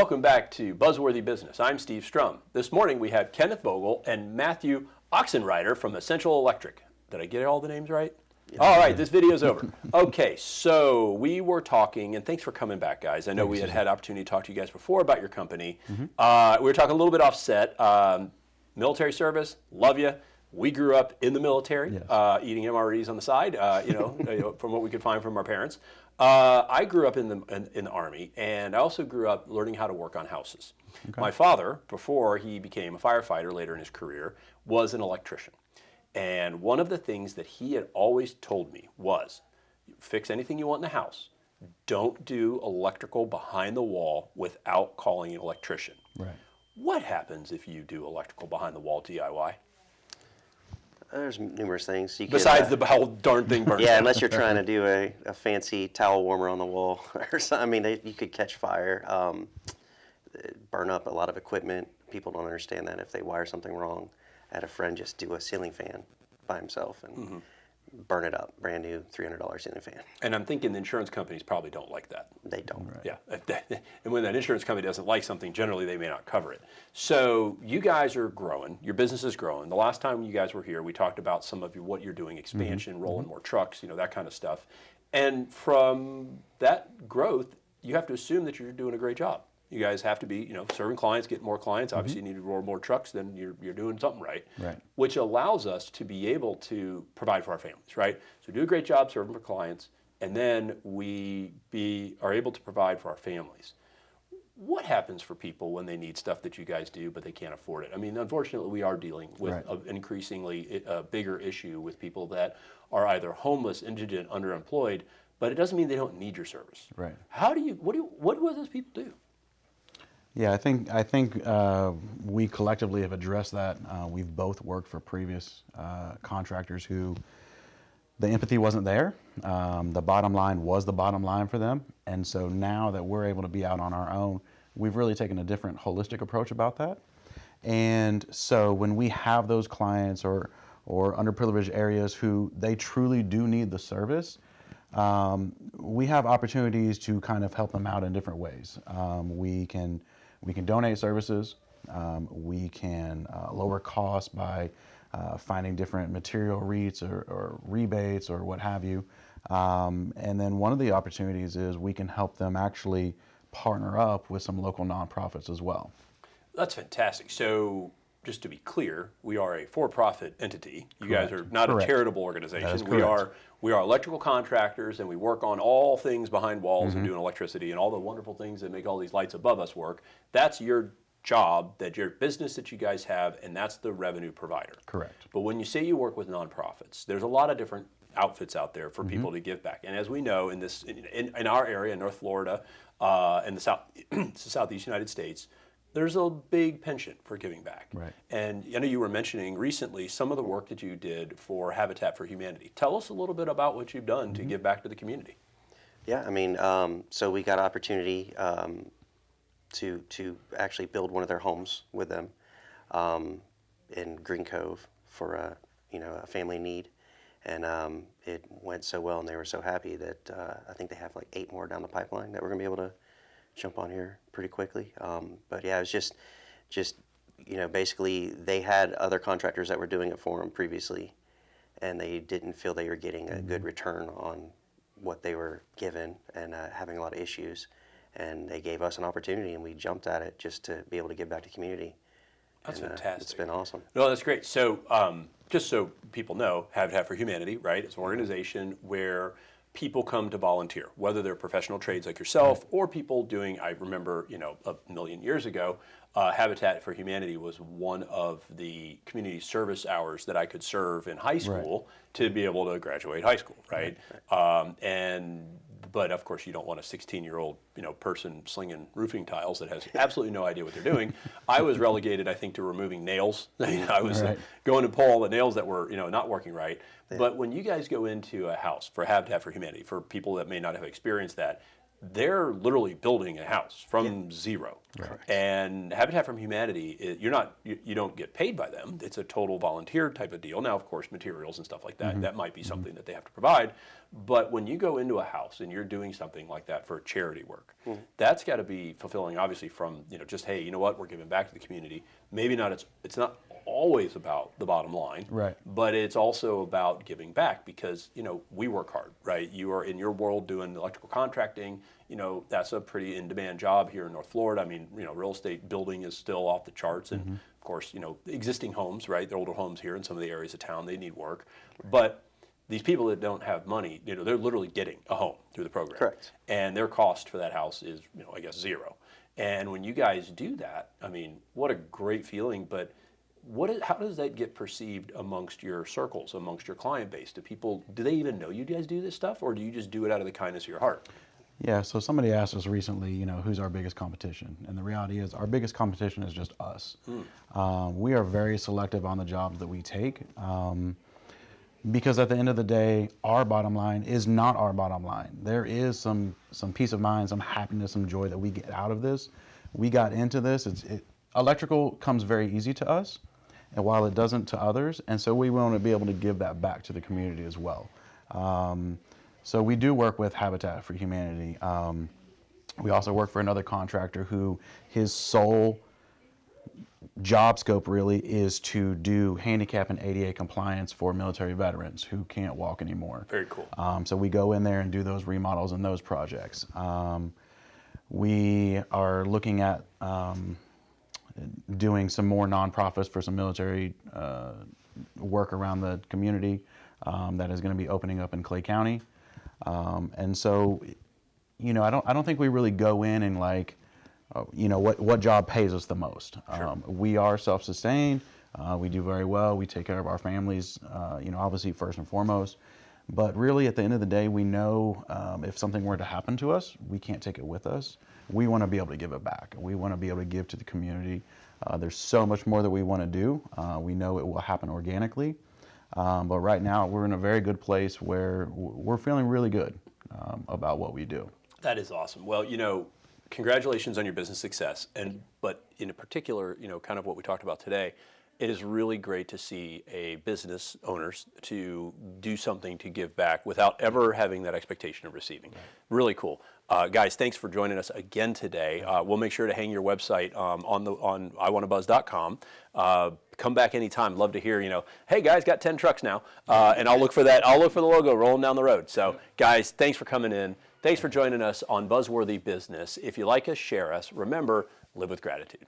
Welcome back to Buzzworthy Business. I'm Steve Strum. This morning we have Kenneth Vogel and Matthew Oxenrider from Essential Electric. Did I get all the names right? Yeah. All right, this video's over. Okay, so we were talking, and thanks for coming back, guys. I know we had opportunity to talk to you guys before about your company. We were talking a little bit offset. Military service, love you. We grew up in the military, eating MREs on the side, from what we could find from our parents. I grew up in the Army, and I also grew up learning how to work on houses. Okay. My father, before he became a firefighter later in his career, was an electrician. And one of the things that he had always told me was, fix anything you want in the house. Don't do electrical behind the wall without calling an electrician. Right. What happens if you do electrical behind the wall DIY? There's numerous things. You Besides the whole darn thing burns. Yeah, unless you're trying to do a fancy towel warmer on the wall or something. I mean, you could catch fire, burn up a lot of equipment. People don't understand that if they wire something wrong. I had a friend just do a ceiling fan by himself and burn it up. Brand new $300 ceiling fan. And I'm thinking the insurance companies probably don't like that. They don't. Right. Yeah. And when that insurance company doesn't like something, generally they may not cover it. So you guys are growing. Your business is growing. The last time you guys were here, we talked about some of what you're doing, expansion, rolling more trucks, that kind of stuff. And from that growth, you have to assume that you're doing a great job. You guys have to be, serving clients, getting more clients. Obviously, you need to roll more trucks, then you're doing something right. Which allows us to be able to provide for our families, right? So do a great job serving for clients, and then we are able to provide for our families. What happens for people when they need stuff that you guys do, but they can't afford it? I mean, unfortunately, we are dealing with an increasingly bigger issue with people that are either homeless, indigent, underemployed, but it doesn't mean they don't need your service. Right. What do those people do? Yeah, I think we collectively have addressed that. We've both worked for previous contractors who the empathy wasn't there. The bottom line was the bottom line for them. And so now that we're able to be out on our own, we've really taken a different holistic approach about that. And so when we have those clients or underprivileged areas who they truly do need the service, we have opportunities to kind of help them out in different ways. We can donate services. We can lower costs by finding different material rates or rebates or what have you. And then one of the opportunities is we can help them actually partner up with some local nonprofits as well. That's fantastic. So just to be clear, we are a for-profit entity. You guys are not a charitable organization. We are electrical contractors, and we work on all things behind walls and doing electricity and all the wonderful things that make all these lights above us work. That's your job, that's your business that you guys have, and that's the revenue provider. Correct. But when you say you work with nonprofits, there's a lot of different outfits out there for people to give back. And as we know, in our area, North Florida, and the Southeast United States, there's a big penchant for giving back. Right. And I know you were mentioning recently some of the work that you did for Habitat for Humanity. Tell us a little bit about what you've done to give back to the community. Yeah, I mean, so we got opportunity to actually build one of their homes with them in Green Cove for a family need. And it went so well, and they were so happy that I think they have like 8 more down the pipeline that we're going to be able to jump on here pretty quickly. But yeah, it was just basically they had other contractors that were doing it for them previously, and they didn't feel they were getting a good return on what they were given, and having a lot of issues. And they gave us an opportunity, and we jumped at it just to be able to give back to the community. That's fantastic. It's been awesome. No, that's great. So just so people know, Habitat for Humanity, right? It's an organization where people come to volunteer, whether they're professional trades like yourself or people doing, I remember, a million years ago, Habitat for Humanity was one of the community service hours that I could serve in high school to be able to graduate high school, right? But of course you don't want a 16-year-old, person slinging roofing tiles that has absolutely no idea what they're doing. I was relegated, I think, to removing nails. I was going to pull all the nails that were, not working right. Yeah. But when you guys go into a house for Habitat for Humanity, for people that may not have experienced that, they're literally building a house from zero. Right. And Habitat for Humanity, you don't get paid by them. It's a total volunteer type of deal. Now, of course, materials and stuff like that, that might be something that they have to provide. But when you go into a house and you're doing something like that for charity work, that's got to be fulfilling, obviously, from just, hey, you know what, we're giving back to the community. Maybe not, it's not always about the bottom line, Right. but it's also about giving back because we work hard, right? You are in your world doing electrical contracting. That's a pretty in-demand job here in North Florida. I mean, real estate building is still off the charts, and of course, existing homes, right? The older homes here in some of the areas of town, they need work, but these people that don't have money, they're literally getting a home through the program. Correct. And their cost for that house is, I guess, zero. And when you guys do that, I mean, what a great feeling. But how does that get perceived amongst your circles, amongst your client base? Do they even know you guys do this stuff, or do you just do it out of the kindness of your heart? Yeah, so somebody asked us recently, who's our biggest competition? And the reality is our biggest competition is just us. We are very selective on the jobs that we take. Because at the end of the day, our bottom line is not our bottom line. There is some peace of mind, some happiness, some joy that we get out of this. We got into this. Electrical comes very easy to us, and while it doesn't to others, and so we want to be able to give that back to the community as well. So we do work with Habitat for Humanity. We also work for another contractor who his sole job scope really is to do handicap and ADA compliance for military veterans who can't walk anymore. Very cool. So we go in there and do those remodels and those projects. We are looking at doing some more nonprofits for some military work around the community that is going to be opening up in Clay County. And so, I don't think we really go in and what job pays us the most. Sure. We are self-sustained. We do very well. We take care of our families, obviously first and foremost. But really, at the end of the day, we know if something were to happen to us, we can't take it with us. We want to be able to give it back. We want to be able to give to the community. There's so much more that we want to do. We know it will happen organically. But right now, we're in a very good place where we're feeling really good about what we do. That is awesome. Well, congratulations on your business success. But in particular, kind of what we talked about today, it is really great to see a business owners to do something to give back without ever having that expectation of receiving. Right. Really cool. Guys, thanks for joining us again today. We'll make sure to hang your website on iwannabuzz.com. Come back anytime. Love to hear, hey guys, got 10 trucks now. And I'll look for that. I'll look for the logo rolling down the road. So guys, thanks for coming in. Thanks for joining us on Buzzworthy Business. If you like us, share us. Remember, live with gratitude.